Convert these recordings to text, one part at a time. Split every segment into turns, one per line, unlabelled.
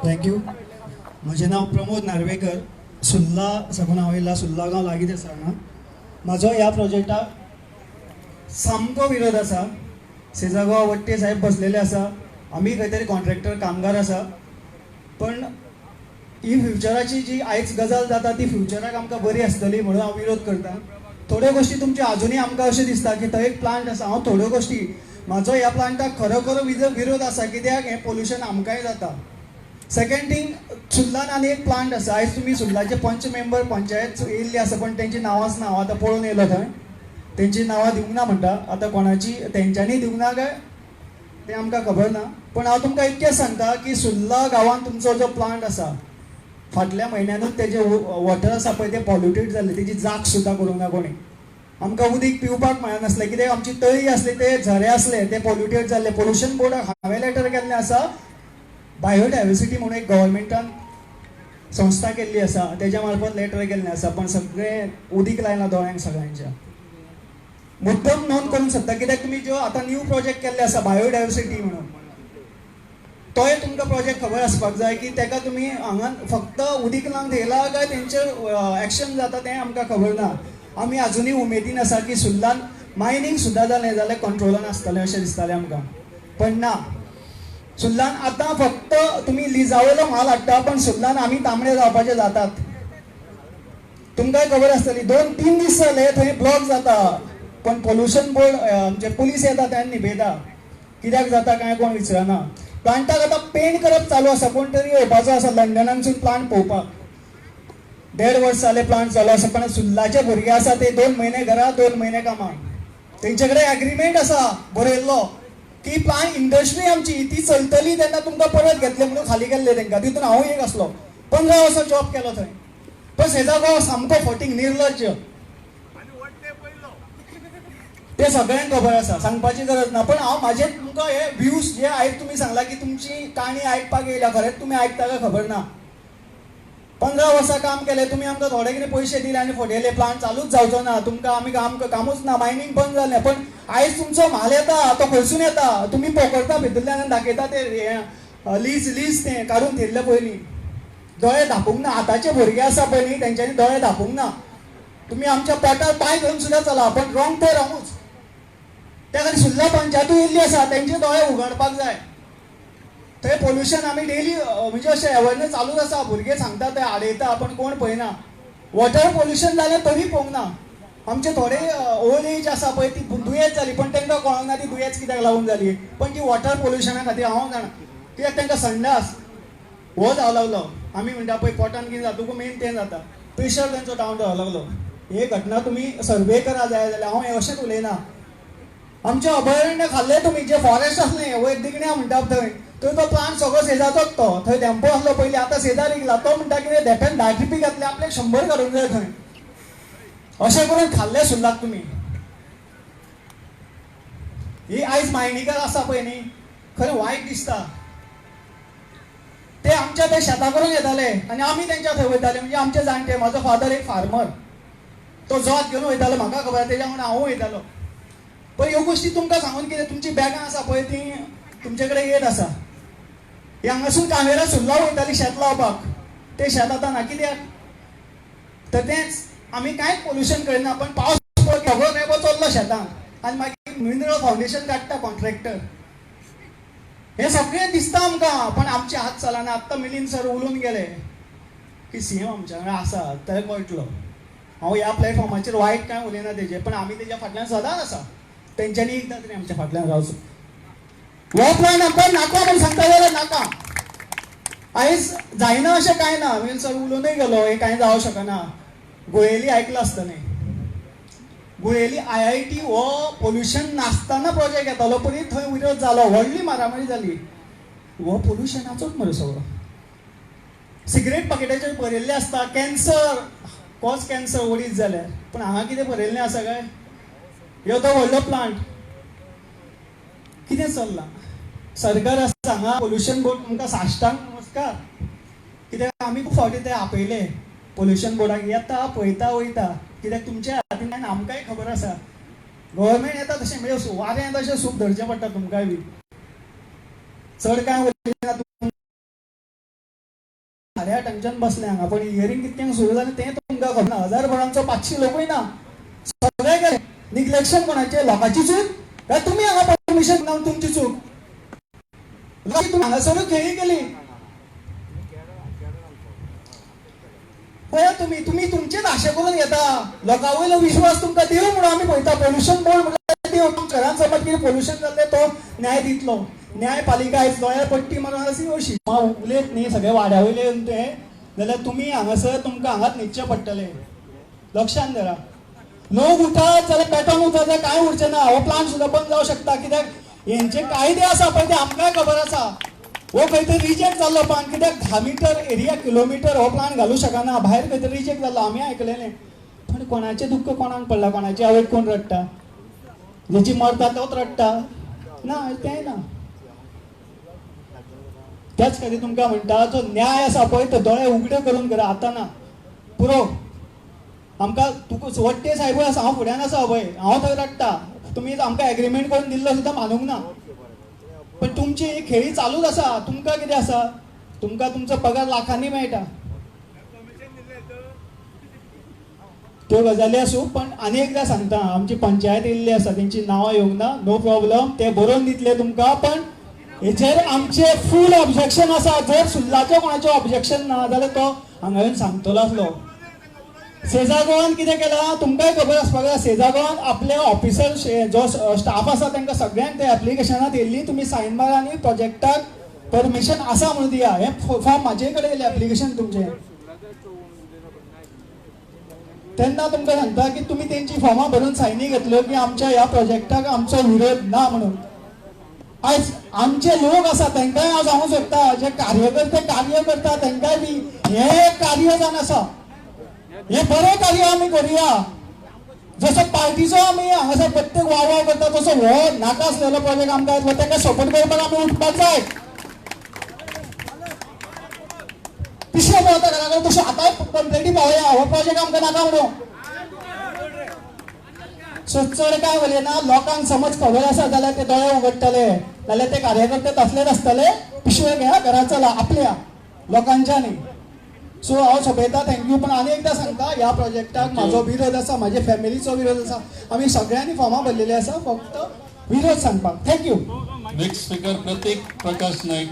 Thank you. म्हजें नांव प्रमोद नार्वेकर. सुर्ला साकून हांव येयला. सुर्ला गांव लागींच आसा हांगा. म्हाजो ह्या प्रोजेक्टाक सामको विरोध आसा. सेजागांव वट्टे साहेब बसलेले आसा. आमी खंय तरी कॉन्ट्रॅक्टर कामगार आसा. पण ही फ्युचराची जी आयज गजाल जाता ती फ्युचराक आमकां बरी आसतली म्हणून हांव विरोध करता. थोड्यो गोश्टी तुमचे अजुनूय आमकां अशें दिसता की थंय एक प्लांट आसा. हांव थोड्यो गोश्टी म्हाजो ह्या प्लांटाक खरो विरोध आसा कित्याक हें पोल्युशन आमकांय जाता. सेकंड थिंग, सुर्लान आनी एक प्लांट आसा. आयज तुमी सुर्लाचे पंच मेंबर पंचायत येयल्ली आसा पण तेंची नांवांच ना. हांव आतां पळोवन येयलो थंय. तेंची नांवां दिवंक ना म्हणटा. आतां कोणाची तेंच्यांनी दिवंक ना काय तें आमकां खबर ना. पण हांव तुमकां इतकें सांगता की सुर्ला गांवांत तुमचो जो प्लांट आसा फाटल्या म्हयन्यानूच तेजे वॉटर आसा पळय तें पॉल्युटेड जाल्लें. तेजी जाग सुद्दां करूंक ना कोणी. आमकां उदीक पिवपाक मेळनासलें कित्याक आमची तळी आसली ते झरे आसले ते पॉल्युटेड जाल्ले. पोल्युशन बोर्डाक हांवें लेटर केल्लें आसा. बायोडायवर्सिटी म्हणून एक गव्हर्मेंटान संस्था केल्ली आसा तेज्या मार्फत लेटर केल्लें आसा. पण सगळें उदीक लायलां दोळ्यांक सगळ्यांच्या. मुद्दम नोंद करूंक सोदता कित्याक तुमी जो आतां न्यू प्रोजेक्ट केल्ले आसा बायोडायवर्सिटी म्हणून तोय तुमकां प्रोजेक्ट खबर आसपाक जाय की तेका तुमी हांगा फक्त उदीक लावंक थेयला काय तेंचेर एक्शन जाता तें आमकां खबर ना. आमी अजुनूय उमेदीन आसा की सुर्लान मायनींग सुद्दां जालें जाल्यार कंट्रोलान आसतलें अशें दिसतालें आमकां. पण ना, सुर्लान आतां फक्त तुमी लिजावयलो म्हाल हाडटा पण सुर्लान आमी तांबडे जावपाचे जातात. तुमकांय खबर आसतली 2-3 दीस जाले थंय ब्लॉक जाता. पण पोल्युशन बोर्ड म्हणजे पुलीस येता तेन्ना न्हिबेता. कित्याक जाता काय कोण विचारना. प्लांटाक आतां पेंट करप चालू आसा. कोण तरी येवपाचो आसा लंडनानसून प्लांट पळोवपाक. 1.5 वर्स जाले प्लांट चालू आसा पण सुर्लाचे भुरगे आसा ते 2 म्हयने घरा 2 म्हयने कामाक. तेंचे कडेन एग्रीमेंट आसा बरयल्लो की प्लांट इंडस्ट्री आमची ती चलतली तेन्ना तुमकां परत घेतले म्हणून खाली केल्ले तेंकां. तितून हांवूय एक आसलो. 15 वर्सां जॉब केलो थंय. पण सेजागांव सामको फटींग निर्लज्ज. ते सगळ्यांक खबर आसा सांगपाची गरज ना. पण हांव म्हाजे तुमकां हे व्ह्यूज जे आयज तुमी सांगला की तुमची काणी आयकपाक येयल्या खरेंच तुमी आयकता काय खबर ना. 15 वर्सां काम केलें तुमी आमकां थोडे कितें पयशे दिले आनी फटयले. प्लांट चालूच जावचो ना. तुमकां आमी कामूच ना. मायनींग बंद जालें. पण आयज तुमचो म्हाल येता तो खंयसून येता तुमी पकडटा भितरल्यान दाखयता ते लीज तें काडून थेयल्ले पयलीं. दोळे धापूंक ना. आतांचे भुरगे आसा पळय न्ही तेंच्यांनी दोळे धापूंक ना. तुमी आमच्या पोटार पांय घेवन सुद्दां चला पण रॉंग ते रॉंगूच. त्या खातीर सुर्ला पंचायतूय येयल्ली आसा तेंचे दोळे उगडपाक जाय. थंय पोल्युशन आमी डेली म्हणजे अशें अवेरनेस चालूच आसा. भुरगे सांगता ते आडयता पण कोण पळयना. वॉटर पोल्युशन जालें तरी पळोवंक ना. आमचे थोडे ओल्ड एज आसा पळय ती दुयेंस जाली पण तांकां कळोंक ना ती दुयेंस कित्याक लागून जाली. पण ती वॉटर पोल्युशना खातीर हांव जाणा कित्याक तांकां संडास हो जावं लागलो. आमी म्हणटा पळय पोटान कितें जाता तुका मेन तें जाता. प्रेशर तांचो डावन जावं लागलो. हे घटना तुमी सर्वे करा जाय जाल्यार. हांव हें अशेंच उलयना. आमचे अभयारण्य खाल्ले तुमी जे फॉरेस्ट आसलें वयर दिगण्या म्हणटा थंय तो प्लांट सगळो सेजाचोच तो. थंय डॅम्पो आसलो पयलीं आतां सेजार विकला. तो म्हणटा कितें देंप्यान 10 ट्रिपी घातले आपल्याक 100 काडूंक जाय थंय. अशें करून खाल्ले सुर्लाक तुमी. ही आयज मायनिंगाक आसा पळय न्ही खरें वायट दिसता. ते आमच्या थंय शेतां करून येताले आनी आमी तेंच्या थंय वयताले. म्हणजे आमचे जाणटे. म्हाजो फादर एक फार्मर. तो जोत घेवन वयतालो म्हाका खबर तेज्या वांगडा हांवूय वयतालो. पण ह्यो गोश्टी तुमकां सांगून कितें तुमची बॅगां आसा पळय ती तुमचे कडेन येत आसा. हांगासून कामेरा सुर्ला वयताली शेत लावपाक. ते शेत आतां ना कित्याक तर तेंच आमी कांयच पोल्युशन करिना. पण पावस पडलो सगळो रेबो चल्लो शेतांत आनी मागीर मिनरल फावंडेशन काडटा कॉन्ट्रॅक्टर. हें सगळें दिसता आमकां पण आमचे हात चलना. आत्तां मिलिंद सर उलोवन गेले की सीएम आमच्या वांगडा आसा तें कळटलो. हांव ह्या प्लॅटफॉर्माचेर वायट कांय उलयना तेजें पण आमी तेज्या फाटल्यान सदांच आसा. तेंच्यांनी एकदां तरी आमच्या फाटल्यान रावचो. हो प्लान आमकां नाका म्हूण सांगता जाल्यार नाका. आयज जायना अशें कांय ना. मिलिंद सर उलोवनूय गेलो हें कांय जावं शकना. गुळेली आयकलां आसतलें. गुळेली IIT हो पोल्युशन नासतना प्रोजेक्ट येतालो पण थंय विरोध जालो. व्हडली मारामारी जाली. हो पोल्युशनाचोच मरे सगळो. सिगरेट पॅकेटाचेर बरयल्लें आसता कॅन्सर कॉज कॅन्सर वडीत जाल्यार. पण हांगा कितें बरयल्लें आसा काय ह्यो तो व्हडलो प्लांट. कितें चल्लां. सरकार आसा हांगा पोल्युशन बोर्ड तुमकां साश्टांग नमस्कार. कित्याक आमी खूब फावटी ते आपयले पोल्युशन बोर्डाक. येता पळयता वयता कित्याक तुमच्या हातीन आमकांय खबर आसा. गव्हर्मेंट येता तशें म्हणजे वारें तशें सूप धरचें पडटा तुमकांय बी. चढ काय उलयना साऱ्या टेन्शन बसले हांगा पण हियरिंग कितक्यांक सुरू जालें तें तुमकां खबर ना 1000 भरांचो 500 लोकूय ना सगळे गेले निग्लेक्शन कोणाचे लोकांची चूक काय तुमी हांगा परमिशन ना तुमची चूक तुम्ही हांगासरूच खेळी गेली पळया तुम्ही तुम्ही तुमचेच आशे करून येता लोकां वयलो विश्वास तुमकां देव म्हणून आमी पळयता पोल्युशन बोर्ड म्हणल्यार देव घरांत समज कितें पोल्युशन जाल्लें तो न्याय दितलो न्यायपालिका आयज दोळ्यार पट्टी मारून अशी अशी उलयत न्ही सगळे वाड्या वयले ते जाल्यार तुमी हांगासर तुमकां हांगाच न्हिदचें पडटलें लक्षांत धरा लोक उठत जाल्यार पेटोवन उठत जाल्यार कांय उरचें ना हो प्लांट सुद्दां बंद जावंक शकता कित्याक हेंचे कायदे आसा पळय ते आमकांय खबर आसा हो खंय तरी रिजेक्ट जाल्लो प्लांट कित्याक 10 मीटर एरिया किलोमिटर हो प्लांट घालूंक शकना भायर खंय तरी रिजेक्ट जाल्लो आमी आयकलेलें पण कोणाचें दुख्ख कोणाक पडला कोणाची आवयक कोण रडटा जेची मरता तोच रडटा ना तें ना त्याच खातीर तुमकां म्हणटा जो न्याय आसा पळय तो दोळे उगडे करून करा आतां ना पुरो आमकां तुका वट्टे साहेबूय आसा हांव फुड्यान आसा पळय हांव थंय रडटा तुमी आमकां एग्रीमेंट करून दिल्लो सुद्दां मानूंक ना पण तुमची ही खेळी चालूच आसा तुमकां कितें आसा तुमकां तुमचो पगार लाखांनी मेळटा त्यो गजाली आसूं पण आनी एकदां सांगता आमची पंचायत येयल्ली आसा तेंची नांवां येवंक ना नो प्रॉब्लम ते बरोवन दितले तुमकां पण हेचेर आमचे फूल ऑब्जेक्शन आसा जर सुल्लाचो कोणाचें ऑब्जेक्शन ना जाल्यार तो हांगा येवन सांगतलो आसलो सेजागोवान कितें केलां तुमकांय खबर आसपाक जाय सेजागोवान आपले ऑफिसर जो स्टाफ आसा तांकां सगळ्यांक ते एप्लिकेशनांत येयल्ली तुमी सायन मारा आनी प्रोजेक्टाक परमिशन आसा म्हणून दिया हे फॉर्म म्हाजे कडेन येयलें एप्लिकेशन तुमचें तेन्ना तुमकां सांगता की तुमी तेंची फॉर्मां भरून सायनी घेतल्यो की आमच्या ह्या प्रोजेक्टाक आमचो विरोध ना म्हणून आयज आमचे लोक आसा तांकांय हांव सांगूंक सोदता जे कार्यकर्ते कार्य करता तांकांय बी हे कार्य जावन आसा हे बरें कार्य आमी करुया जसो पार्टीचो आमी हांगासर प्रत्येक वाव करता तसो हो नाका आसलेलो प्रोजेक्ट आमकां येतलो ताका सपोर्ट करपाक आमी उठपाक जाय पिशव्यो पळोवता घरा कडेन तसो आतांय कंप्लेटी पावया हो प्रोजेक्ट आमकां नाका म्हणून सो चड काय उलयना लोकांक समज खबर आसा जाल्यार ते दोळे उगडटले जाल्यार ते कार्यकर्ते तसलेच आसतले पिशवे घ्या घरा चला आपल्या लोकांच्या न्ही सो हांव सोंपयता थँक्यू पण आनी एकदां सांगता ह्या प्रोजेक्टाक म्हाजो विरोध आसा म्हाज्या फॅमिलीचो विरोध आसा आमी सगळ्यांनी फॉर्मां भरलेली आसा फक्त विरोध सांगपाक थँक्यू
नेक्स्ट स्पीकर प्रतीक प्रकाश नाईक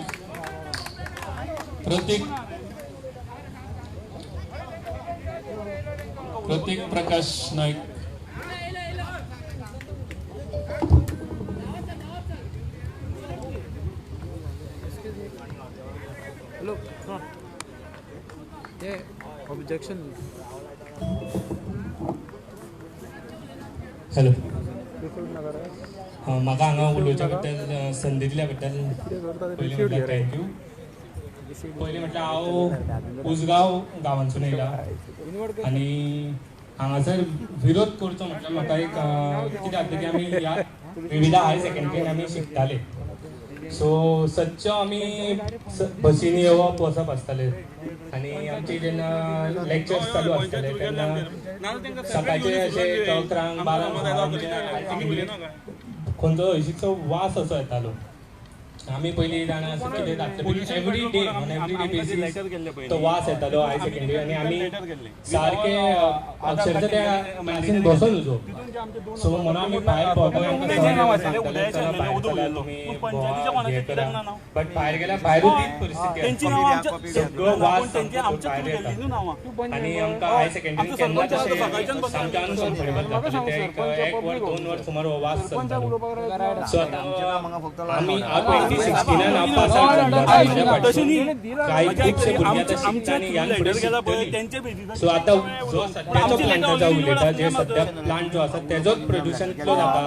प्रतीक प्रकाश नाईक
ऑब्जेक्शन
हॅलो म्हाका हांगा उलोवच्या बद्दल संदी दिल्या बद्दल पयलीं म्हटल्यार थँक्यू पयलीं म्हटल्यार हांव उसगांव गांवांतसून येयला आनी हांगासर विरोध करचो म्हटल्यार म्हाका एक कितें जाता की आमी ह्या विविधा हायर सेकंडरीन आमी शिकताले सो सदच्यो आमी बसीन येवप वचप आसताले आनी आमचे जेन्ना लेक्चर्स चालू आसताले तेन्ना सकाळचे अशे 11 12 आमचे हायर सेकंडरीन खंयचो हळशीचो वास असो येतालो आमी पयलीं जाणा असो कितें जातलें every day on every day basis तो वास येतालो हायर सेकंडरी आनी आमी सारके अक्षरशः त्या क्लासीन बसून उजो सो म्हणून आमी भायर बट भायर गेल्यार भायरूच तीच परिस्थिती सगळो वास भायर येता आनी आमकां हायर सेकंडरीन केन्ना तशें सामकें अनकम्फर्टेबल जातालें ते एक वर 2 वर सुमार हो वास चलतालो सो आतां आमी 2016 हांव पास आउट कांय खुबशे भुरगे आतां शिकता आनी ह्यान फुडें शिकतलीं सो आतां जो सद्याचो प्लांटाचो उलयता जे सद्या प्लांट जो आसा तेजोच प्रदूशण कितलो जाता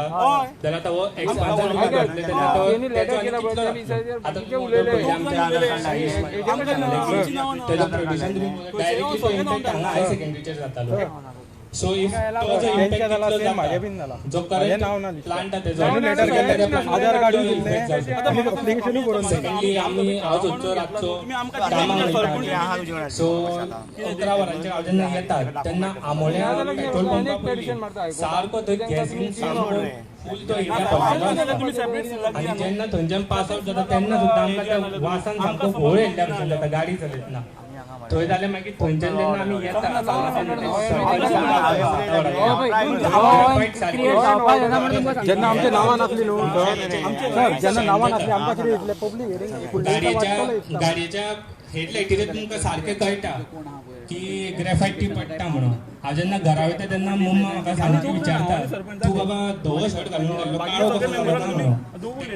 जाल्यार आतां हो एक्सपान्शन आमी घातले तेन्ना तो तेजो आनी कितलो जाता आतां पयलीं आमच्या तेजो प्रदूशण तुमी डायरेक्टली तो इम्पॅक्ट हांगा हायर सेकंडरीचेर जातालो सो इफ तो जो इम्पॅक्ट कितलो जाता जो करंट प्लांट आसा तेजो आधार कार्ड सेकंडली आमी हांव सोदचो रातचो कामाक वयता सो 11 वरांचेर हांव जेन्ना येता तेन्ना आमोण्या पेट्रोल पंपा पयलीं सारको थंय गॅसीन सामको फूल तो एरिया पावलो आणि जेन्ना थंयच्यान पास आउट जाता तेन्ना सुद्दां आमकां त्या वासान सामको घोळ येयल्ल्या भशेन जाता गाडी चलयतना थंय जाल्यार मागीर थंयच्यान जेन्ना आमी येता
जेन्ना आमचे नांवां नासली न्हू सर जेन्ना नांवां नासली आमकां कितें दिसलें पब्लीक
गाडयेच्या हेडलायटीर तुमकां सारकें कळटा की ग्रेफायट पडटा म्हणून हांव जेन्ना घरा वयता तेन्ना मम्मा म्हाका सांगता विचारता तूं बाबा धवो शर्ट घालून घाल्लो काळो कसो घालूना म्हणून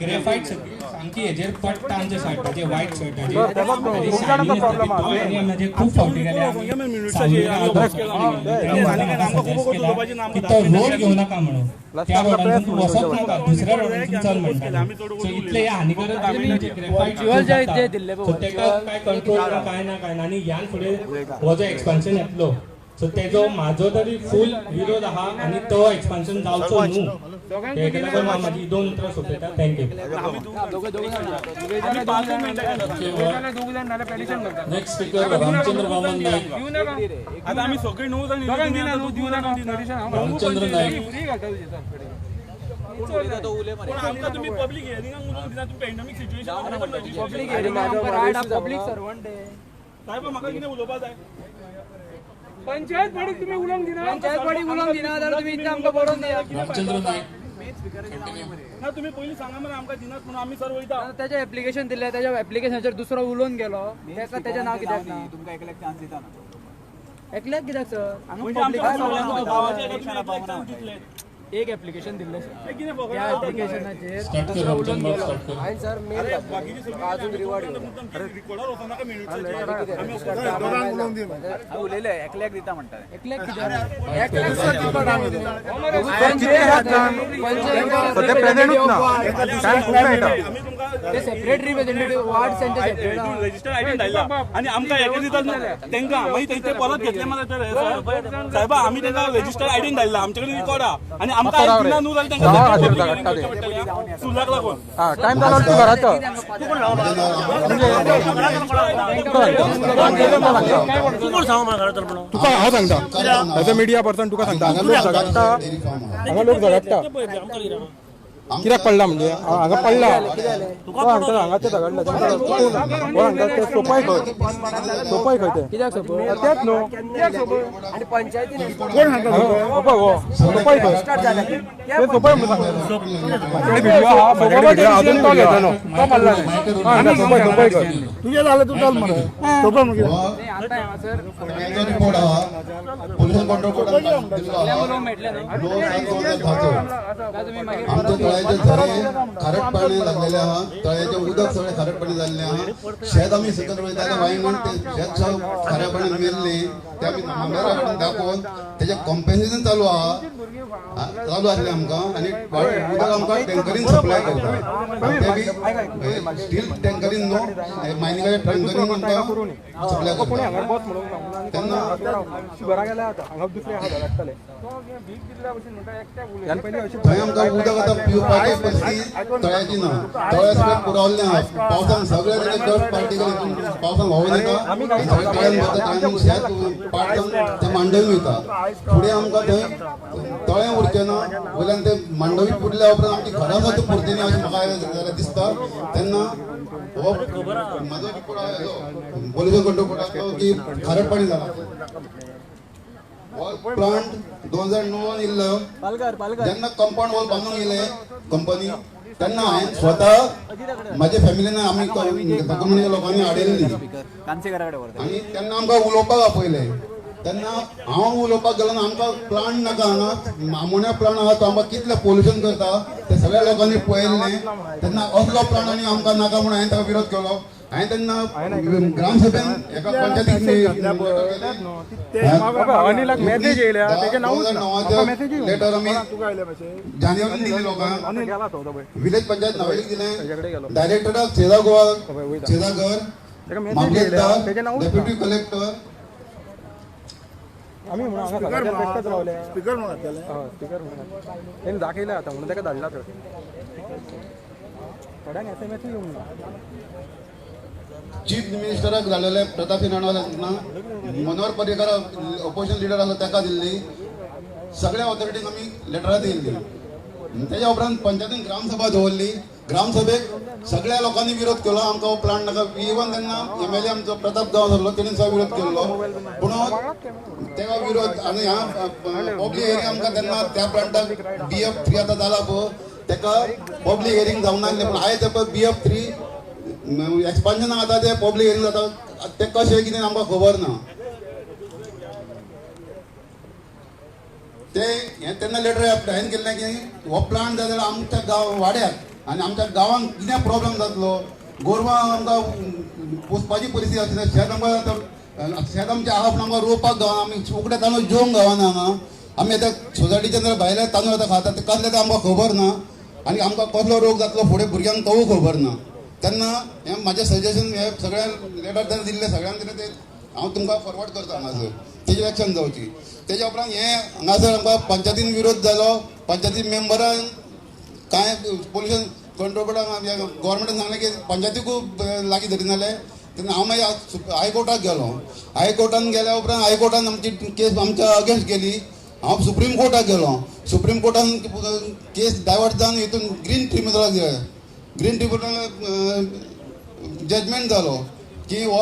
ग्रेफायट सामकी हेजेर पडटा आमच्या शर्टाचेर व्हायट शर्टाचेर म्हणजे खूब फावटी गेले तो रोड घेवं नाका म्हणून त्या रोडान तूं वचप नाका दुसऱ्या रोडान चल म्हणटा सो इतले हानिकारक ग्रेफायट सो तेका काय कंट्रोल ना काय ना आनी ह्यान फुडें हो जो एक्सपान्शन येतलो सो तेजो म्हाजो तरी फूल विरोध आहा आनी तो एक्सपान्शन जावचो न्हू हेका लागून हांव म्हाजी 2 उतरां सोंपयता thank you
next speaker Ramchandra Waman Naik.
आता आम्ही सगळे 9 जण
रामचंद्र नाईक.
आमकां तुम्ही पब्लीक हियरिंगाक उलोवंक दिना तुम्ही पॅन्डेमिक सिच्युएशन
पब्लीक सर्वंट
साहेब म्हाका कितें उलोवपाक जाय
पंचायत बॉडीक तुम्ही उलोवंक दिना पंचायत बॉडीक उलोवंक दिना जाल्यार तुम्ही इथे आमकां बरोवन दिया
रामचंद्र नाईक.
ना तुम्ही पयलीं सांगा मरे आमकां दिनात म्हणून आमी सर वयता
त्याचे एप्लिकेशन दिले त्याच्या एप्लिकेशनाचेर दुसरो उलोवन गेलो तेका त्याचे नाव कित्याक ना
तुमकां एकल्याक चान्स दिता ना
एकल्याक कित्याक सर
म्हणजे
हांगा
आमच्या
पब्लीक
गांवाच्या एका तुम्ही एकल्याक चान्स दितले
एक एप्लिकेशन दिल्ले सर
ते कितें फकत
त्या एप्लिकेशनाचेर
स्टार्ट कर रामचंद्र नाईक स्टार्ट कर.
हांवें सर मेल
बाकीची सगळी रिकॉर्डर वचना नाका मिनिट्साचे
हांव उलयलें एकल्याक दिता म्हणटाले
एकल्याक कित्याक ते separate representative ward centre separate
register ID धाडला आणि आमकां हेका दितात तेंकां मागीर ते परत घेतले मरे साहेबा आमी तेंकां रजिस्टर आयडीन धाडला आमचे कडेन रिकॉर्ड आहा आणि आमकां आयडी दिना न्हू जाल्यार तेंकां सुलाक लागून
टाइम जालो तू घराचो तुका हांव सांगता एज अ मिडिया पर्सन तुका सांगता हांगा लोक झगडटा हांगा लोक झगडटा कित्याक पडला म्हणजे हांगा पडला तो हांगा हांगाचे झगडला हांगा ते सोपाय खंय ते
कित्याक सपोज
तेच न्हू
आणि पंचायतीन
कोण सांगता सोपाय हो सोपाय खंय ते सोपाय अजून तो घेतो न्हू तो पडला हांगा सोपाय खंय तुझे जालें तूं चल मरे सोपाय मगे
रिपोर्ट आहा पोल्युशन कंट्रोल बोर्डान दिल्लो
मेळटले न्हू
आमच्या तळ्याचे झरे खारट पाणी लागलेले आहा तळ्याचे उदक सगळे खारट पाणी जाल्ले आहा शेत आमी सकयल वयताले वांयगण ते शेत सगळें खाऱ्या पाण्यान मेल्ले ते आमी मामलेदाराक दाखोवन तेजे कॉम्पेन्सेशन चालू आसले आमकां आनी उदक आमकां टँकरीन सप्लाय करता ते बी स्टील टँकरीन न्हू मायनिंगाच्या टँकरीन आमकां सप्लाय करता तेन्ना
बरा गेला आता हांगा दुसरे हांगा झगडटाले
थंय आमकां उदक आतां पिवपाची परिस्थिती तळ्याची ना तळ्या सगळें पुरावल्लें आहा पावसान सगळे डस्ट पार्टिकल पावसान व्हांवूं नाका सगळे तळ्यान वता तळ्यान शेत पाट जावन ते मांडवी वयता फुडें आमकां थंय तळें उरचें ना वयल्यान ते मांडवी पुरल्या उपरांत आमची घरां सुद्दां पुरची ना अशें म्हाका दिसता तेन्ना हो म्हाजो रिपोर्ट आहा पोल्युशन कंट्रोल बोर्डाचो की खारट पाणी जाला प्लांट 2009 इल्लो जेन्ना कंपाऊंड वॉल बांदूंक येयले कंपनी तेन्ना हांवें स्वता म्हाजे फॅमिलीन आमी कम्युनिटी लोकांनी हाडिल्ली आनी तेन्ना आमकां उलोवपाक आपयले तेन्ना हांव उलोवपाक गेलो ना आमकां प्लांट नाका हांगा आमोनिया प्लांट आहा तो आमकां कितलें पोल्युशन करता ते सगळ्या लोकांनी पळयल्लें तेन्ना असलो प्लांट आनी आमकां नाका म्हणून हांवें ताका विरोध केलो हांवें तेन्ना ग्रामसभेन एका पंचायतीक
अनिलाक मेसेज येयल्या तेजे नांवूच ना मेसेज
लेटर आमी जानेवारीन दिली लोकांक विलेज पंचायत नावेलीक दिलें डायरेक्टराक शेजा गोवा शेजा घर मामलेदार डेप्युटी कलेक्टर
आमी म्हणून हांगा सगळ्यात बेश्टच रावले स्पीकर म्हणून घातले स्पीकर म्हणून तेणी दाखयलें आतां म्हणून ताका धाडला थंय थोड्यांक SMS येवंक ना
चीफ मिनिस्टराक धाडलेले प्रताप राणा मनोहर पर्रीकार ऑपोजिशन लिडर आसा ताका दिल्ली सगळ्या ऑथॉरिटीक आमी लेटरां दिल्ली त्याच्या उपरांत पंचायतीन ग्रामसभा दवरली. ग्रामसभेक सगळ्या लोकांनी विरोध केलो. आमकां हो प्लान नाका. इवन तेन्ना MLA आमचो प्रताप गांव जाल्लो तेणेन सुद्दां विरोध केल्लो. पूण तेका विरोध आनी ह्या पब्लीक एरिया आमकां तेन्ना त्या प्लांटाक BF3 आतां जाला पळय तेका पब्लीक हेरींग जावंक नासलें. पूण आयज BF3 एक्सपान्शनाक आतां ते पब्लीक हेरींग जाता ते कशें कितें आमकां खबर ना. ते हें तेन्ना लेटर हांवें केल्लें की हो प्लांट जाय जाल्यार आमच्या गांव वाड्याक आनी आमच्या गांवांक कितें प्रॉब्लेम जातलो. गोरवां आमकां पोसपाची परिस्थिती आसता. शेत आमकां शेत आमचें आहा पूण आमकां रोवपाक गावना. आमी उकडें तांदूळ जेवंक गावना हांगा. आमी आतां सोसायटीचे जर भायले तांदूळ आतां खातात ते कसले ते आमकां खबर ना. आनी आमकां कसलो रोग जातलो फुडें भुरग्यांक तोवूय खबर ना. तेन्ना हें म्हाजें सजेशन हें सगळ्या लेटर दिल्लें सगळ्यांक दिलें ते हांव तुमकां फॉरवर्ड करता हांगासर. तेजी एक्शन जावची. तेज्या उपरांत हें हांगासर आमकां पंचायतीन विरोध जालो. पंचायती मेंबरान कांय पोल्युशन कंट्रोल बोर्डाक गव्हर्मेंटान सांगलें की पंचायतीकूय लागीं धरिनाले. तेन्ना हांव मागीर हायकोर्टाक गेलो. हायकोर्टान गेल्या उपरांत हायकोर्टान आमची केस आमच्या अगेन्स्ट गेली. हांव सुप्रीम कोर्टाक गेलो. सुप्रीम कोर्टान केस डायवर्ट जावन हितून ग्रीन ट्रिब्युनलाक गेले. ग्रीन ट्रिब्युनल जजमेंट जालो की हो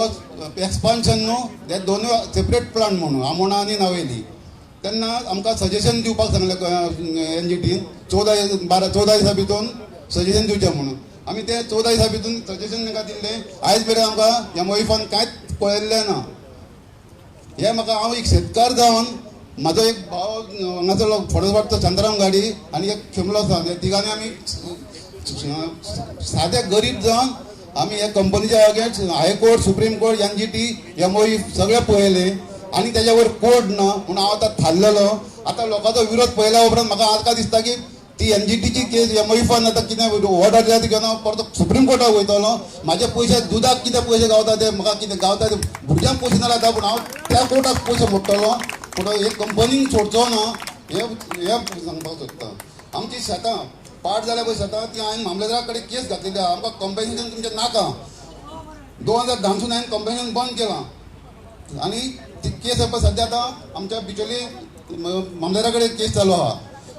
एक्सपान्शन न्हू हे दोनूय सेपरेट प्लांट म्हणून आमोणा आनी नावेली. तेन्ना आमकां सजेशन दिवपाक सांगलें NGTन 14 दिसा भितर सजेशन दिवचें म्हणून. आमी ते 14 दिसा भितर सजेशन तांकां दिल्लें. आयज मेरेन आमकां MOIFान कांयच पळयल्लें ना. हे म्हाका हांव एक शेतकार जावन म्हाजो एक भाव हांगासर फोडो वाटतो शांताराम गाडी आनी एक खेमलो आसा. हे तिगांनी आमी सादे गरीब जावन आमी हे कंपनीच्या against high court supreme court NGT MOIF सगळें पळयलें आनी तेज्या वयर कोर्ट ना म्हणून हांव आतां थारलेलो. आतां लोकांचो विरोध पळयल्या उपरांत म्हाका आतां दिसता की ती NGTची केस MOIFान आतां कितें ऑर्डर दिल्या ती घेवन हांव परत सुप्रीम कोर्टाक वयतलो. म्हाजे पयशे दुदाक कितें पयशे गावता ते म्हाका कितें गावता ते भुरग्यांक पयशे नाल्यार जाता. पूण हांव त्या कोर्टाक पयशे मोडटलो. पूण हे कंपनीक सोडचो ना हे सांगपाक सोदता. आमची शेतां पाड जाल्या पळय शेतां ती हांवें मामलेदारा कडेन केस घातलेली आहा. आमकां कंपेन्सेशन तुमचें नाका. 2010 हांवें कंपेन्सेशन बंद केलां आनी ती केस पळय सद्या आतां आमच्या बिचोली मामलेदारा कडेन केस चालू आहा.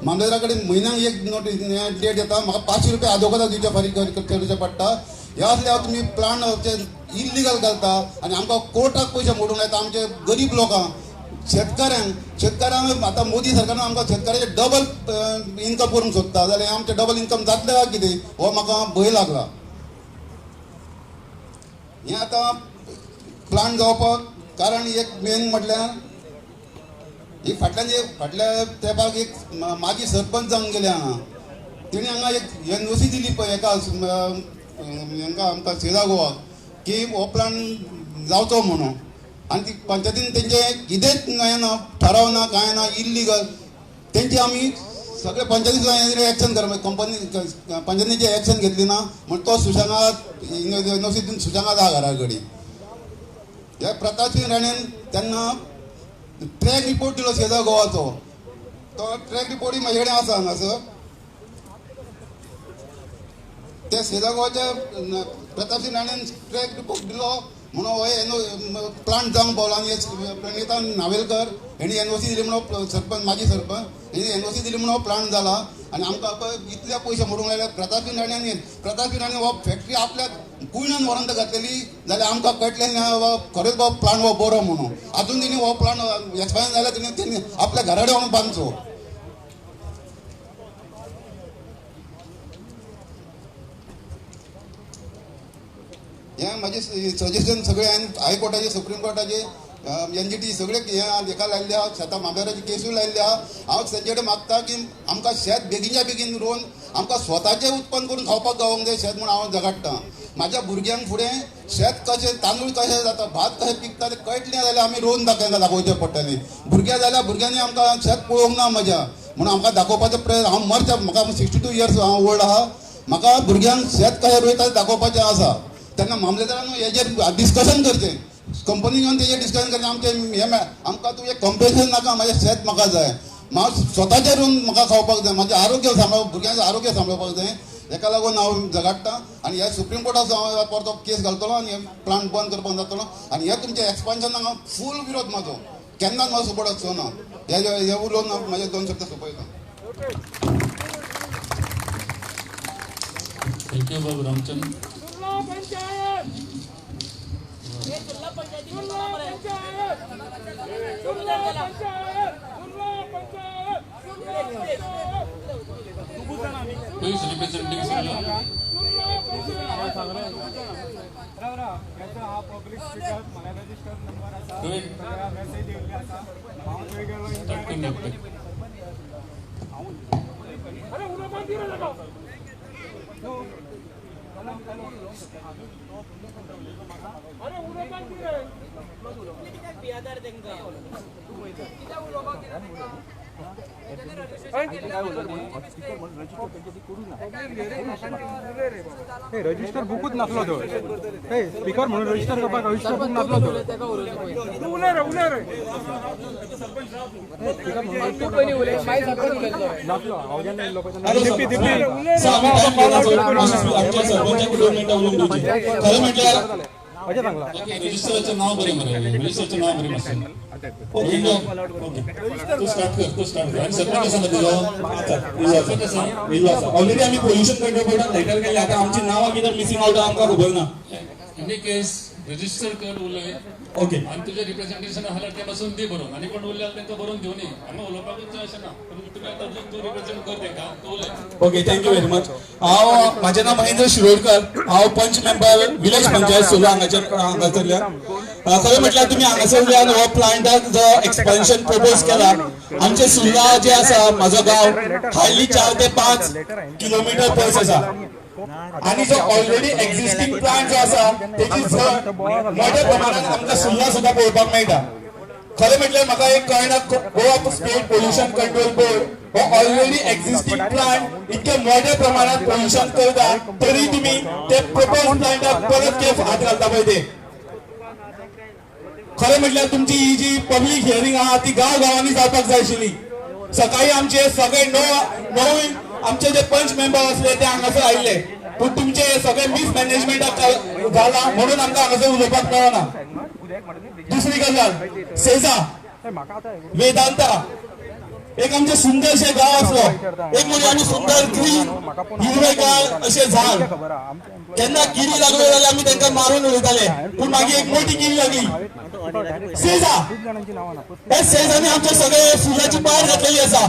मामलेदारा कडेन म्हयन्याक एक नोटीस डेट येता. म्हाका 500 रुपया आदोगादा दिवचे फारीक करचे पडटा. ह्या असल्यार तुमी प्लांट इल्लिगल घालता आनी आमकां कोर्टाक पयशे मोडूंक लायता. आमचे गरीब लोकांक शेतकारांक आतां मोदी सरकारान आमकां शेतकाराचे डबल इन्कम करूंक सोदता जाल्यार आमचें डबल इन्कम जातलें काय कितें हो म्हाका भंय लागला. हें आतां प्लांट जावपाक कारण एक मेन म्हटल्यार ही फाटल्या तेंपाक एक माजी सरपंच जावन गेले हांगा. तेणी हांगा एक NOC दिली पळय एका हांकां आमकां सेजा गोवाक की हो प्लांट जावचो म्हणून. आनी ती पंचायतीन तेंचे कितेंच ना ठराव ना कांय ना इल्लिगल. तेंची आमी सगळे पंचायतीन एक्शन करप कंपनी पंचायतीची एक्शन घेतली ना म्हण तो सुशेगाद NOC दिवन सुशेगाद आहा घरा कडेन. ह्या प्रकाश सिंग राणेन तेन्ना ट्रॅक रिपोर्ट दिलो सेजा गोवाचो. तो ट्रॅक रिपोर्टूय म्हाजे कडेन आसा हांगासर. त्या सेजा गोवाच्या प्रताप सिंग राणेन ट्रॅक रिपोर्ट दिलो म्हणून हो प्लांट जावंक पावलो. आनी प्रणिता नावेलकर हेणी NOC दिली म्हणून सरपंच माजी सरपंच हेणी NOC दिली म्हणून हो प्लांट जाला. आनी आमकां इतले पयशे मोडूंक लायले. प्रताप सिंग राणेन हो फॅक्टरी आपल्या कुयणान व्हरोन घातलेली जाल्यार आमकां कळटलें ना खरेंच हो प्लांट हो बरो म्हणून. आजून तेणी हो प्लांट एक्सपायर जाल्यार तेणी आपल्या घरा कडेन व्हरून बांदचो. हें म्हाजें सजेशन सगळें हांवें हायकोर्टाचे सुप्रीम कोर्टाचे NGT सगळे हेका लायिल्ले आहा. शेतां मामलेदाराची केसूय लायिल्ली आहा. हांव तेंचे कडेन मागता की आमकां शेत बेगीनच्या बेगीन रोवन आमकां स्वताचें उत्पन्न करून खावपाक गावोंक जाय शेत म्हणून हांव झगडटां. म्हाज्या भुरग्यांक फुडें शेत कशें तांदूळ कशें जाता भात कशें पिकता तें कळटलें जाल्यार आमी रोवन दाखोवचें पडटलें. भुरगे जाल्यार भुरग्यांनी आमकां शेत पळोवंक ना म्हज्या म्हणून आमकां दाखोवपाचो प्रयत्न हांव मरता. म्हाका 62 इयर्स हांव ओल्ड आहा. म्हाका भुरग्यांक शेत कशें रोयता तें दाखोवपाचें आसा. तेन्ना मामलेदारान हेजेर डिस्कशन करचें. कंपनी घेवन तेजेर डिस्कशन करचें. आमचें हें आमकां तुवें कंपेन्सेशन नाका म्हाजें शेत म्हाका जाय. हांव स्वताचें रोवन म्हाका खावपाक जाय. म्हाजें आरोग्य सांबाळप भुरग्यांचें आरोग्य सांबाळपाक जाय. हेका लागून हांव झगडटां आनी हे सुप्रीम कोर्टाक हांव परतो केस घालतलो आनी हे प्लांट बंद करपाक जातलो. आनी हे तुमच्या एक्सपान्शनाक हांव फूल विरोध म्हाजो केन्नाच म्हाजो सपोर्ट आसचो ना. हे उलोवन म्हाजे 2 शब्द सोंपयता.
Thank you Babu Ramchandra. Who is representing Sulla? Rohit. Start करून घे.
रजिस्टर बुकूच नासलो तो स्पीकर म्हणून रजिस्टर करपाक रजिस्टर बुक नासलो तो नासलो हांव जेन्ना येयल्लो अशें सांगला
रजिस्टरचं नाव बरें मरे. रजिस्टरचं नाव बरें मातशें. तू स्टार्ट कर. आणि सरपंच आसा तुजो
ऑलरेडी आम्ही पोल्युशन कंट्रोल बोर्डात लेटर केले. आता आमची नावां कितें मिसिंग आउट आमकां खबर ना.
एनी केस रजिस्टर कर उलय.
ओके
आणि तुझे रिप्रेझेंटेशन आहार ते पासून दी बरोवन आनी कोण उरले तांकां बरोवन घेवन ये. हांगा उलोवपाकूच अशें ना. तुमी आतां तूं रिप्रेझेंट कर तांकां तूं उलय.
Okay thank you very much. हांव म्हाजें नांव महेंद्र शिरोडकर. हांव पंच मेंबर विलेज पंचायत सुला हांगासरल्यान. खरें म्हटल्यार तुमी हांगासरल्यान हो प्लांटाक जो एक्सपेन्शन प्रपोज केला. आमचे सुर्ला जे आसा म्हाजो गांव हार्डली 4 ते 5 किलोमीटर पयस आसा. आणि जो ऑलरेडी एक्झिस्टिंग प्लांट जो आसा तेची झड मोठ्या प्रमाणात आमकां सुर्ला सुद्धा पळोवपाक मेळटा. खरें म्हटल्यार म्हाका एक कळना Goa state pollution control board हो ऑलरेडी एक्झिस्टिंग प्लांट इतके मोठ्या प्रमाणात पोल्युशन करता तरी तुम्ही ते प्रपोज प्लांटाक परत केफ हात घालता पळय ते. खरें म्हटल्यार तुमची ही जी पब्लीक हियरिंग आहा ती गांवांनी जावपाक जाय आशिल्ली. सकाळी आमचे सगळे 9 आमचे जे पंच मेंबर असले ते हांगासर आयिल्ले पण तुमचे सगळे मिसमॅनेजमेंटाक जाला म्हणून आमकां हांगासर उलोवपाक मेळना. दुसरी गजाल सेजा वेदांता एक आमचे सुंदरशे गाव असलो एक म्हणजे आम्ही सुंदर ग्रीन हिरवेगार असे झाड केन्ना किरी लागलो जाल्यार आमी तांकां मारून उडयताले पूण मागीर एक मोठी किरी लागली सेजा. हे सेजांनी आमचे सगळे फुलाची पाड घातलेली आसा.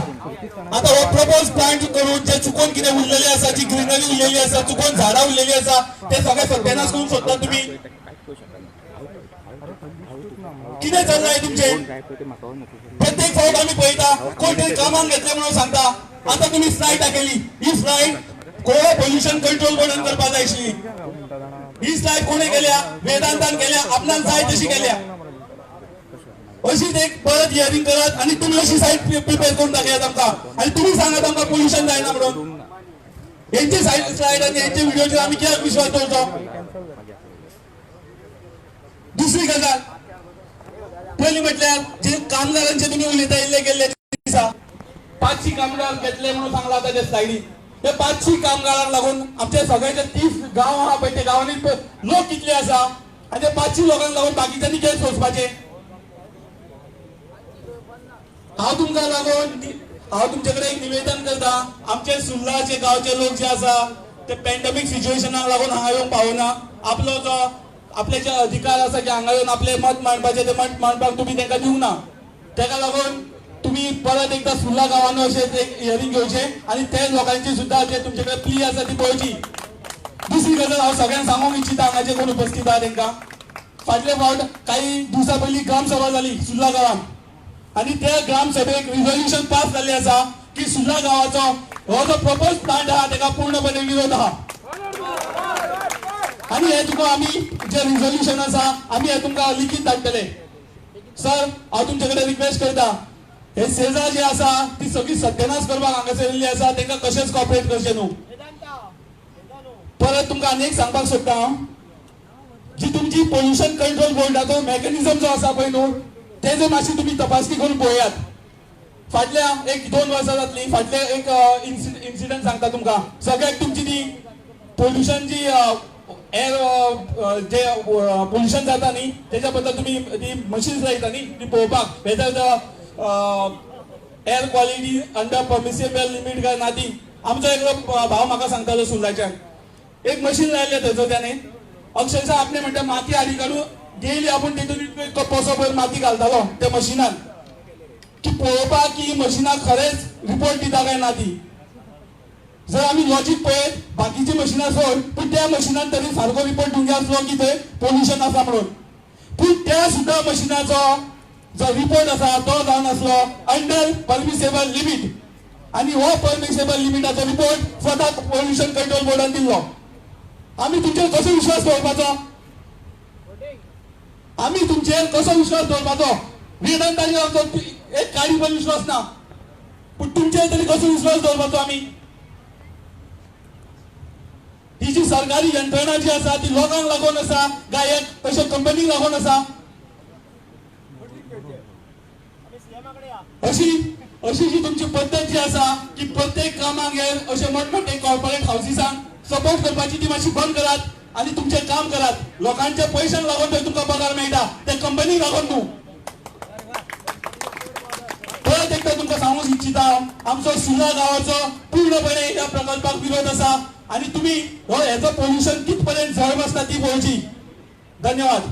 आता हो प्रपोज प्लांट करून जे चुकोन कितें उरलेले आसा जी ग्रीनरी उरलेली आसा चुकोन झाडां उरलेली आसा ते सगळे सत्यानाश करूंक सोदता तुम्ही. कितें चल्लाय तुमचे प्रत्येक फावट आम्ही पळयता कोण तरी कामाक घेतले म्हणून सांगता. आता तुम्ही फ्लायट केली ही फ्लायट गोवा पोल्युशन कंट्रोल बोर्डान करपाक जाय आशिल्ली. ही फ्लायट कोणे केल्या वेदांतान केल्या आपल्यान जाय तशी केल्या. अशीच एक परत हियरिंग करत आणि तुम्ही अशी साईट प्रिपेअर करून दाखयात आमकां आणि तुम्ही सांगात आमकां पोल्युशन जायना म्हणून. यांची साईट आणि यांचे व्हिडिओचेर आम्ही कित्याक विश्वास दवरचो. दुसरी गजाल पहिली म्हटल्यार जे कामगारांचे तुम्ही उलयता येयल्ले गेल्ले दिसा 500 कामगार घेतले म्हणून सांगला आता त्या स्लायडीन. ते 500 कामगारांक लागून आमचे सगळ्याचे 30 गांव आहा पळय ते गांवांनी लोक कितले आसा आणि ते 500 लोकांक लागून बाकीच्यांनी कितें सोंसपाचे. हांव तुमकां लागून हांव तुमचे कडेन एक निवेदन करता. आमचे सुर्लाचे गांवचे लोक जे आसा ते पॅन्डेमिक सिच्युएशनाक लागून हांगा येवंक पावना. आपलो जो आपले जे अधिकार आसा की हांगा येवन आपले मत मांडपाचे ते मत मांडपाक तुम्ही तांकां दिवंक ना. ताका लागून तुम्ही परत एकदा सुर्ला गांवांत अशें एक हियरिंग घेवचे आणि त्या लोकांची सुद्धा जे तुमचे कडेन प्ली आसा ती पळोवची. दुसरी गजाल हांव सगळ्यांक सांगूंक इच्छिता हांगा जे कोण उपस्थित आहा तांकां फाटले फावट काही दिवसां पयलीं ग्रामसभा जाली सुर्ला गांवांत आणि त्या ग्रामसभेक रिझोल्युशन पास जाल्लें आसा की सुर्ला गांवाचो हो जो प्रपोज प्लांट आहा ताका पूर्णपणे विरोध आहा. आणि हे तुका आम्ही जे रिझोल्युशन आसा आम्ही हे तुमकां लिखीत धाडटले. सर हांव तुमचे कडेन रिक्वेस्ट करता हे सेजा जे आसा ती सगळी सत्यानाश करपाक हांगासर येयल्ली आसा तांकां कशेंच कॉपरेट करचें न्हू. परत तुमकां आनी एक सांगपाक सोदता हांव जी तुमची पोल्युशन कंट्रोल बोर्डाचो मेकॅनिझम जो आसा पळय न्हू तेजो मातशी तुम्ही तपासणी करून पळयात. फाटल्या 1-2 वर्सां जातली फाटले एक इन्सिडंट सांगता तुमकां. सगळ्याक तुमची ती पोल्युशन जी एअर जे पोल्युशन जाता न्ही तेच्या बद्दल तुम्ही ती मशीन्स लायता न्ही ती पळोवपाक whether the air quality under permissible limit काय ना ती. आमचो एक भाव म्हाका सांगतालो सुर्लाच्यान
एक मशीन लायले थंयसर त्याने अक्षरशः आपणे म्हणटा माती हाडी काडून डेली आपण तितून कपोसो माती घालतालो त्या मशिनान की पळोवपाक की मशिनाक खरेंच रिपोर्ट दिता काय ना ती जर आम्ही लॉजिक पळयत बाकीची मशिनां सोड पूण त्या मशिनान तरी सारको रिपोर्ट दिवंक आसलो की थंय पोल्युशन आसा म्हणून पूण त्या सुद्धा मशिनाचो जो रिपोर्ट आसा तो जावन आसलो अंडर परमिसेबल लिमिट आणि हो परमिसेबल लिमिटाचो रिपोर्ट स्वता पोल्युशन कंट्रोल बोर्डान दिल्लो आम्ही तुमचेर कसो विश्वास दवरपाचो आम्ही तुमचेर कसो विश्वास दवरपाचो वेदांताचेर आमचो एक काडी पण विश्वास ना पूण तुमचेर तरी कसो विश्वास दवरपाचो आमी ही जी सरकारी यंत्रणा जी आसा ती लोकांक लागून आसा काय एक तशें कंपनीक लागून आसा अशी जी तुमची पद्दत जी आसा की प्रत्येक कामाक अशे मोठमोठे कॉर्पोरेट हाऊसिसांक सपोर्ट करपाची ती मातशी बंद करात आणि तुमचे काम करात लोकांच्या पैशांक लागून थंय तुमकां पगार मेळटा त्या कंपनीक लागून न्हू परत एकदा तुमकां सांगूंक इच्छिता आमचो सुर्ला गांवाचो पूर्णपणे ह्या प्रकल्पाक विरोध आसा आणि तुम्ही ह्याचं पोल्युशन कितपर्यंत झळ बसता ती पळोवची धन्यवाद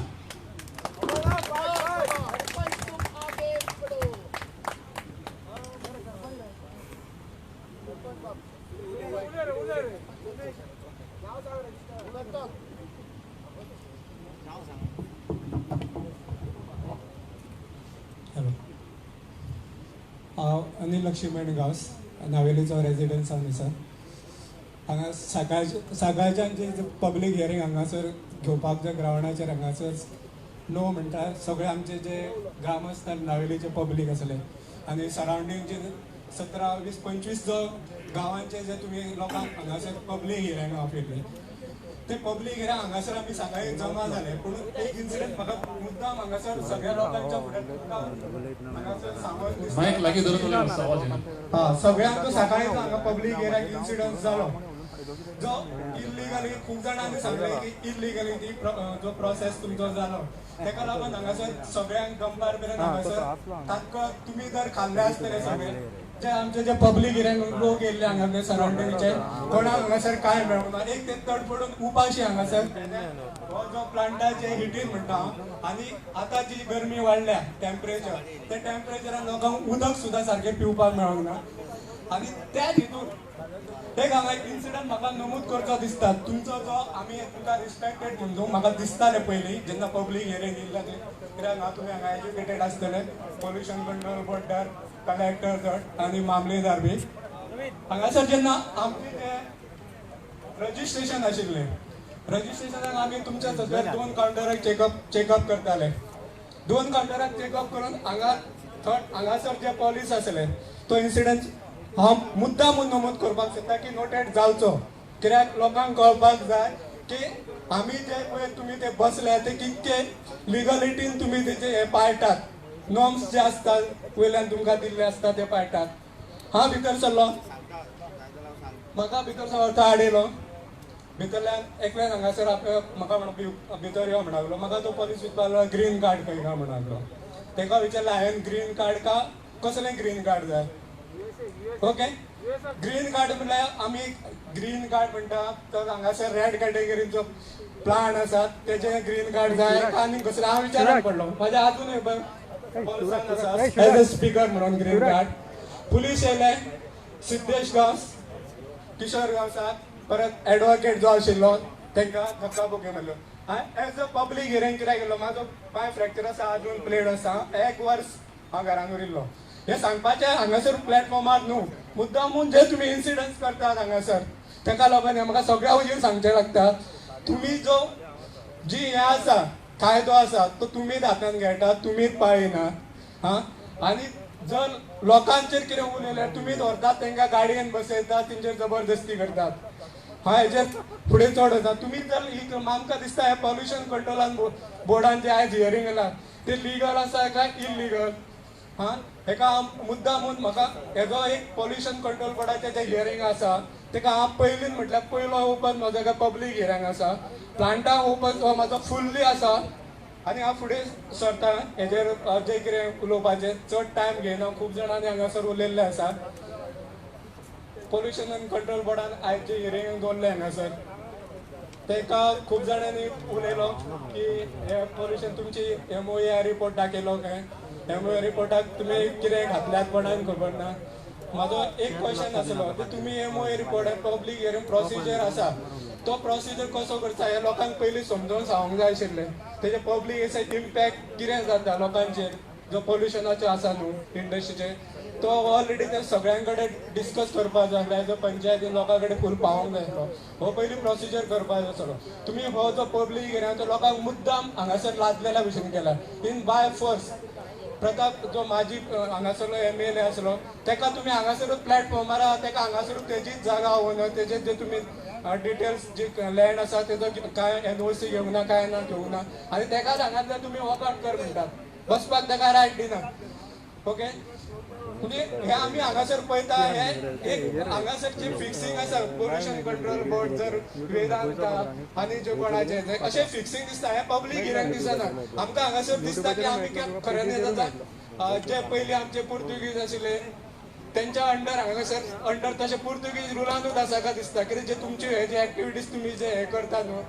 हांव अनिल लक्ष्मण गांवस नावेलीचो रेजिडेंस आसा हांगा सकाळच्यान जे पब्लीक हियरींग हांगासर घेवपाक जे ग्रावंडाचेर हांगासर नो म्हणटा सगळे आमचे जे ग्रामस्थ नावेलीचे पब्लीक आसले आनी सरावंडींग जे 17, 20, 25 जो गांवांचे जे तुमी लोकांक हांगासर पब्लीक हियरींग आपयले ते पब्लीक हियरींग हांगासर आमी सकाळी जमा जाले पूण एक इन्सिडंट म्हाका मुद्दाम हांगासर सगळ्या लोकांच्या फुड्यान हांगासर सांगून दिसता सगळ्यांक सकाळी हांगा पब्लीक हियरींग इन्सिडंट जालो जो इल्लिगली खूप जाणांनी सांगले की इल्लिगली ती जो प्रोसेस तुमचो जालो तेका लागून हांगासर सगळ्यांक दंपार पर्यंत हांगासर ताका तुमी जर खाल्ले आसतले सगळे जे आमचे जे पब्लीक हियरींग लोक येयल्ले हांगा सरावंडिंगचे कोणाक हांगासर काय मेळूंक ना एक ते तडफडून उपाशी हांगासर हो जो प्लांटाचे हिटीन म्हणटा आनी आतां जी गरमी वाडल्या टेम्परेचर त्या टेम्परेचरान लोकांक उदक सुद्दां सारकें पिवपाक मेळोंक ना आनी त्याच हितून एक हांगा एक इन्सिडंट म्हाका नमूद करचो दिसता तुमचो जो आमी तुमकां रिस्पेक्टेड म्हणून म्हाका दिसताले पयलीं जेन्ना पब्लीक हियरींग येयल्ले ते कित्याक हांव तुमी हांगा एज्युकेटेड आसतले पोल्युशन कंट्रोल बोर्डार कलेक्टर जट आनी मामलेदार बी हांगासर जेन्ना आमचे ते रजिस्ट्रेशन आशिल्लें रजिस्ट्रेशनाक आमी तुमच्या सगळ्या 2 कावंटराक चेकअप करताले 2 कावंटराक चेकअप करून हांगासर जे पॉलिस आसले तो इन्सिडंट हांव मुद्दाम नमूद करपाक सोदता की नोटेड जावचो कित्याक लोकांक कळपाक जाय की आमी जे पळय तुमी ते बसले ते कितके लिगलिटीन तुमी तेचे हे पाळटात नॉर्म्स जे आसतात वयल्यान तुमकां दिल्ले आसता ते पाळटात हांव भितर सरलो म्हाका भितर सरता हाडयलो भितरल्यान एकल्यान हांगासर म्हाका भितर यो म्हणा म्हाका तो पॉलिस विचारलो ग्रीन कार्ड खंय काय म्हणा तेका विचारलें हांवें ग्रीन कार्ड का कसलें ग्रीन कार्ड जाय ओके ग्रीन कार्ड म्हटल्यार आमी ग्रीन कार्ड म्हणटा तो हांगासर रेड कॅटेगरीचो प्लांट आसा तेजे ग्रीन कार्ड जाय आनी कसलें हांव विचारपाक पडलो म्हाज्या हातून एज अ स्पीकर म्हणून ग्रीन कार्ड पुलीस येयले सिद्धेश गांवस किशोर गांवसाक परत एडवोकेट जो आशिल्लो तांकां धक्काबुक्की मारल्यो हांवें एज अ पब्लीक हियरींग कित्याक गेलो म्हाजो पांय फ्रॅक्चर आसा अजून प्लेड आसा 1 वर्स हांव घरान उरिल्लो हे सांगपाचें हांगासर प्लॅटफॉर्मार न्हू मुद्दामून जे तुमी इन्सिडंट्स करतात हांगासर ताका लागून हें म्हाका सगळ्या वजीर सांगचें लागता तुमी जो जी हें आसा कायदो आसा तो तुमीच हातान घेतात तुमीच पाळिना हां आनी जर लोकांचेर कितें उलयल्यार तुमीच व्हरतात तांकां गाडयेन बसयतात तेंचेर जबरदस्ती करतात हेजेर फुडें चड वता तुमी जर ही आमकां दिसता हे पॉल्युशन कंट्रोलान बोर्डान जे आयज हियरींग येयला ते लिगल आसा काय इल्लिगल हां हेका मुद्दामून म्हाका हेजो एक पॉल्युशन कंट्रोल बोर्डाचें जें हियरींग आसा तेका हांव पयलीं म्हटल्यार पयलो ओपन म्हजो काय पब्लीक हियरींग आसा प्लांटाक ओपन हो म्हाजो फुल्ली आसा आनी हांव फुडें सरता हेजेर जें कितें उलोवपाचें चड टायम घेयना खूब जाणांनी हांगासर उलयल्ले आसा पॉल्युशन कंट्रोल बोर्डान आयज जे हियरींग दवरले हांगासर तेका खूप जाणांनी उलयलो की हे पोल्युशन तुमची MOA रिपोर्ट दाखयलो काय MOA रिपोर्टाक तुम्ही कितें घातल्यात कोणाक खबर ना म्हाजो एक क्वेश्चन आसलो की तुमी MOA रिपोर्टाक पब्लीक हियरींग प्रोसिजर आसा तो प्रोसिजर कसो करता हे लोकांक पयलीं समजून सांगूंक जाय आशिल्लें तेजे पब्लीक इम्पॅक्ट कितें जाता लोकांचेर जो पोल्युशनाचो आसा न्हू इंडस्ट्रीचे तो ऑलरेडी ते सगळ्यां कडेन डिस्कस करपाक जाय आसलो एज अ पंचायतीन लोकां कडेन फूल पावोंक जाय आसलो हो पयलीं प्रोसिजर करपाक जाय आसलो तुमी हो जो पब्लीक हियरींग तो लोकांक मुद्दाम हांगासर लादलेल्या भशेन केला इन बाय फोर्स प्रताप जो माजी हांगासरलो MLA आसलो तेका तुमी हांगासरूच प्लॅटफॉर्मार आहा तेका हांगासरूच तेजीच जागा ओनर तेजे जे तुमी डिटेल्स जे लँड आसा तेजो काय NOC घेवंक ना काय ना घेवंक ना आनी तेकाच हांगातल्यान तुमी वॉकआउट कर म्हणटात बसपाक तेका रायट दिना ओके म्हणजे हे आमी हांगासर पळयता हे एक हांगासर जे फिक्सिंग आसा पोल्युशन कंट्रोल बोर्ड जर वेदांत आनी जे कोणाचे अशें फिक्सिंग दिसता हे पब्लीक हियरींग दिसना आमकां हांगासर दिसता की आमी खऱ्यान जे पयलीं आमचे पुर्तुगीज आशिल्ले त्यांच्या अंडर हांगासर अंडर तशें पुर्तुगीज रुलानूच आसा का दिसता कितें जे तुमचे हे जे एक्टिविटीज तुमी जे हे करता न्हू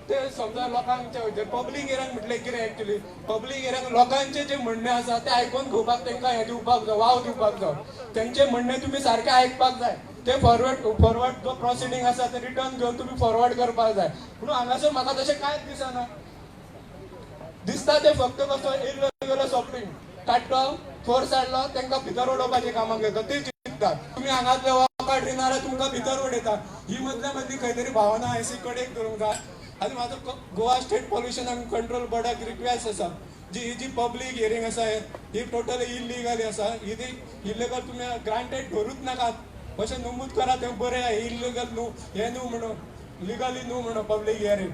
ते समजा लोकांचे पब्लीक एरियांक म्हटलें कितें एक्चुअली पब्लीक एरियांक लोकांचे जे म्हणणें आसा ते आयकून घेवपाक तांकां हे दिवपाक जाय वाव दिवपाक जाय तेंचे म्हणणें तुमी सारकें आयकपाक जाय ते फॉरवर्ड जो प्रोसिडींग आसा ते रिटर्न घेवन तुमी फॉरवर्ड करपाक जाय पूण हांगासर म्हाका तशें कांयच दिसना दिसता ते फक्त कसो इरेग्युलर शॉपिंग काडटो फोर्स हाडलो तांकां भितर उडोवपाचें कामाक घेता ते चिंततात तुमी हांगातले वॉकआउट दिनारा तुमकां भितर उडयता ही मदल्या मदली खंय तरी भावना एसी कडेन करूंक जाय आनी म्हाजो Goa state pollution and control बोर्डाक रिक्वेस्ट आसा ही जी पब्लीक हियरींग आसा ही टोटली इल्लिगल आसा ही इल्लिगल तुमी ग्रांटेड धरूच नाकात अशें नमूद करा तें बरें इल्लिगल न्हू हें न्हू म्हणून लिगली न्हू म्हणून पब्लीक हियरींग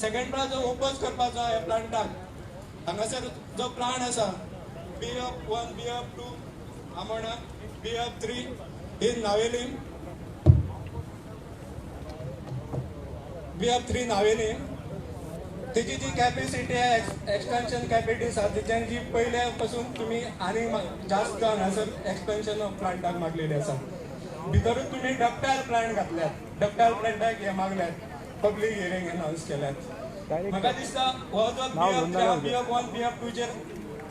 सेकंड प्लान जो ओपोज करपाचो ह्या प्लांटाक हांगासर जो प्लान आसा BF1 BF2 Amona BF3 in Navelim BF3 Navelim तेजी जी कॅपेसिटी आहे एक्सपेन्शन कॅपेसिटी आसा तेजी पयल्या पासून तुमी आनी जास्त हांगासर एक्सपेन्शन ऑफ प्लांटाक मागलेली आसा भितरूच तुमी डक्टायल प्लांट घातल्यात डक्टायल प्लांटाक हे मागल्यात पब्लीक हियरींग अनाउन्स केल्यात म्हाका दिसता हो जो BF1 BF2 चेर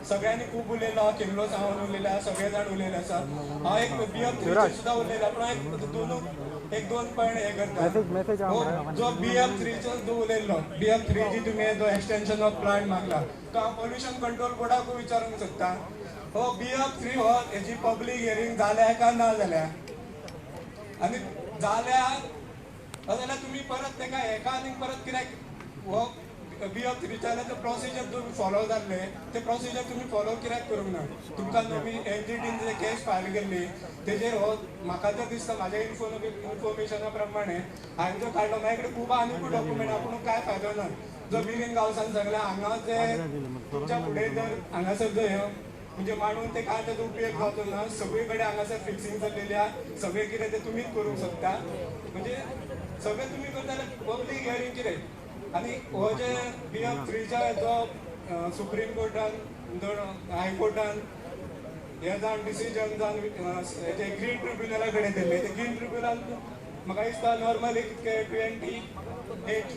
सगळ्यांनी खूप उलयला किल्लो सावन उलयला सगळे जाण उलयले आसा हांव एक BF3 सुद्धा उलयला पूण एक दोन पॉयंट हे करता जो BF3 चो जो उलयल्लो BF3 जी तुमी जो एक्सटेन्शन ऑफ प्लांट मागला तो हांव पोल्युशन कंट्रोल बोर्डाकूय विचारूंक सोदता हो BF3 हो हेजी पब्लीक हियरींग जाल्या काय ना जाल्या आनी जाल्या जाल्यार तुमी परत तेका हेका आनी परत कित्याक हो BF3 जो प्रोसिजर तुम्ही फॉलो जाल्ले ते प्रोसिजर तुम्ही फॉलो कित्याक करूंक ना तुमकां तुमी NGTन जे केस फायल केल्ली तेजेर हो म्हाका तर दिसता म्हाज्या इन्फॉर्मेशना प्रमाणे हांवें जो काडलो म्हाजे कडेन खूब आनीकूय डॉक्युमेंट आहा पूण कांय फायदो ना जो बिलिंग हावसान सांगला हांगा जे तुमच्या फुडें जर हांगासर जो म्हणजे मांडून ते काय त्याचा उपयोग जातो ना सगळे कडेन हांगासर फिक्सिंग जाल्लेली आहा सगळे कितें ते तुमीच करूंक शकता म्हणजे सगळे तुमी करता पब्लीक हियरींग कितें आनी हो जे BF3 जो सुप्रीम कोर्टान हायकोर्टान हे जावन डिसिजन जावन हेजे ग्रीन ट्रिब्युनला कडेन दिल्ले ते ग्रीन ट्रिब्युनल म्हाका दिसता नॉर्मली कितके 28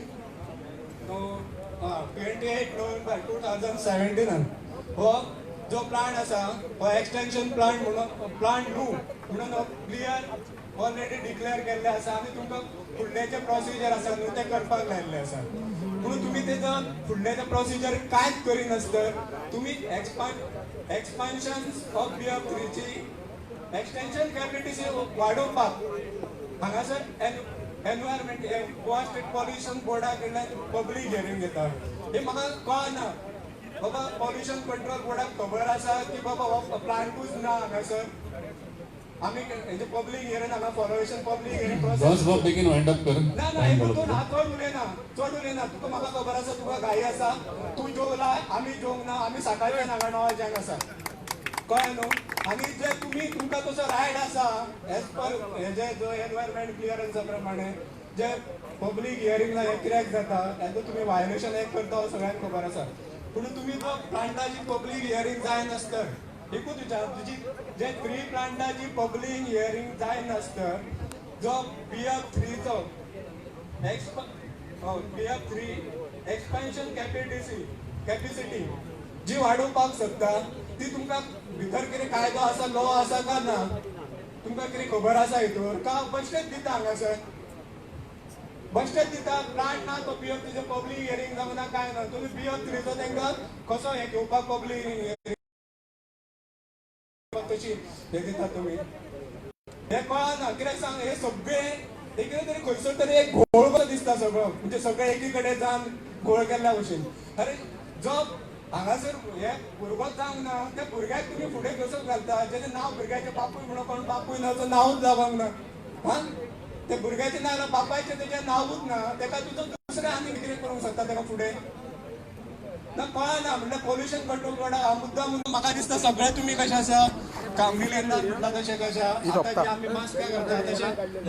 नोव्हेंबर 2017 हो जो प्लांट आसा हो एक्सटेन्शन प्लांट म्हणून प्लांट न्हू म्हणून हो क्लियर ऑलरेडी डिक्लेअर केल्ले आसा आनी तुमकां फुडले जे प्रोसिजर आसा न्हू ते करपाक लायल्ले आसा म्हणून तुमी तेजो फुडले जे प्रोसिजर कांयच करिनासतर तुमी एक्सपान्शन ऑफ BF3 ची एक्सटेन्शन कॅपेसिटी वाडोवपाक हांगासर एनवायरमेंट गोवा स्टेट पोल्युशन बोर्डा कडल्यान पब्लीक हियरींग घेता हे म्हाका कळना बाबा पोल्युशन कंट्रोल बोर्डाक खबर आसा की बाबा हो प्लांटूच ना हांगासर आमी हेजे पब्लीक हियरींग हांगा फॉलोवेशन पब्लीक हियरींग प्रोसेस
बस बेगीन वाइंड अप कर
ना ना हितून हांव चड उलयना तुका म्हाका खबर आसा तुका घाई आसा तूं जेवला आमी जेवंक ना आमी सकाळी हांगा 9 वरांक आसा कळ्ळें न्हू आनी जे तुमकां तसो रायट आसा एज पर हेजे जो एनवायरमेंट क्लियरन्सा प्रमाणे जे पब्लीक हियरींग हे कित्याक जाता हेजो तुमी वायोलेशन एक करता हो सगळ्यांक खबर आसा पूण तुमी जो प्लांटाची पब्लीक हियरींग जायनासतर एकूच विचार तुजी जे 3 प्लांटाची पब्लीक हियरींग जायनासतर जो BF3 चो PF3 एक्सपेन्शन कॅपॅसिटी जी वाडोवपाक शकता ती तुमकां भितर कितें कायदो आसा लॉ आसा काय ना तुमकां कितें खबर आसा हितूर का बश्टेच दिता हांगासर बश्टेच दिता प्लांट ना तो PF3 पब्लीक हियरींग जावना काय ना तुमी PF3 तांकां कसो हे घेवपाक पब्लीक हियरींग तशी हे दिता तुमी हे कळना कित्याक सांग हे सगळे कितें तरी खंयसर तरी एक घोळ कसो दिसता सगळो म्हणजे सगळे एकी कडेन जावन घोळ केल्ल्या भशेन अरे जो हांगासर हे भुरगोच जावंक ना त्या भुरग्याक तुमी फुडें कसो घालता जेणे नांव भुरग्याचें बापूय म्हणून कोण बापूय ना तो नांवूच जावंक ना हा ते भुरग्याचें नांव ना बापायचें तेजें नांवूच ना तेका तुजो दुसरें आनी कितें करूंक शकता तेका फुडें ना कळना म्हणजे पोल्युशन कंट्रोल करता मुद्दा म्हणून म्हाका दिसता सगळे तुमी कशे आसा मिलियन म्हणटा तशें कशें आतां जे आमी मास्क करता तशें